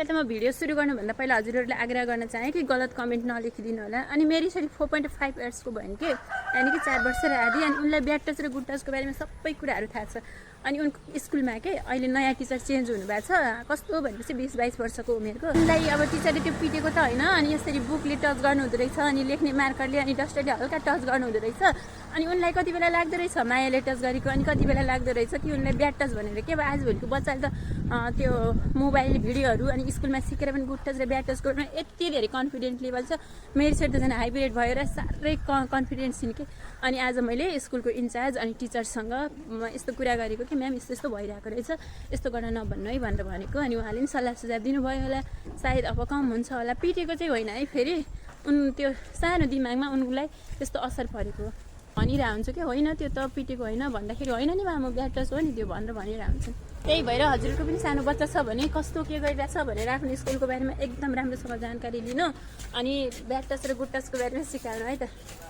पहिला त म भिडियो सुरु गर्नुभन्दा पहिला हजुरहरूले आग्रह गर्न चाहेँ कि गलत कमेन्ट नलेखिदिनु होला। अनि मेरी छोरी 4.5 इयर्सको भयो कि, यानि कि 4 वर्ष र आधी। अनि उनलाई ब्याड टच र गुड टचको बारेमा सबै कुराहरू थाहा छ। अनि उनको स्कुलमा के अहिले नयाँ टिचर चेन्ज हुनुभएको छ, कस्तो भनेपछि 20-22 वर्षको उमेरको। उनलाई अब टिचरले त्यो पिटेको त होइन, अनि यसरी बुकले टच गर्नु हुँदो रहेछ, अनि लेख्ने मार्करले अनि डस्टरले हल्का टच गर्नु हुँदो रहेछ। अनि उनलाई कति बेला लाग्दो रहेछ मायाले टच गरेको, अनि कति बेला लाग्दो रहेछ कि उनलाई ब्याड टच भनेर। के अब आजभोलिको बच्चाले त त्यो मोबाइल भिडियोहरू अनि स्कुलमा सिकेर पनि गुड टच र ब्याड टच गर्नु यति धेरै कन्फिडेन्ट लेभल छ। मेरो छोरी त झन् हाइब्रिड भएर साह्रै कन्फिडेन्स छिन् कि। अनि आज मैले स्कुलको इन्चार्ज अनि टिचरसँग यस्तो कुरा गरेको कि म्याम यस्तो यस्तो भइरहेको रहेछ, यस्तो गर्न नभन्नु है भनेर भनेको। अनि उहाँले नि सल्लाह सुझाव दिनुभयो होला, सायद अब कम हुन्छ होला। पिटेको चाहिँ होइन है, फेरि त्यो सानो दिमागमा उनलाई त्यस्तो असर परेको भनिरहेको हुन्छ कि। होइन त्यो त पिटेको होइन भन्दाखेरि होइन नि मामु ब्याड टच हो नि त्यो भनेर भनिरहेको हुन्छ। त्यही भएर हजुरको पनि सानो बच्चा छ भने कस्तो के गरिरहेछ भनेर आफ्नो स्कुलको बारेमा एकदम राम्रोसँग जानकारी लिनु, अनि ब्याड टच र गुड टचको बारेमा सिकाउनु है त।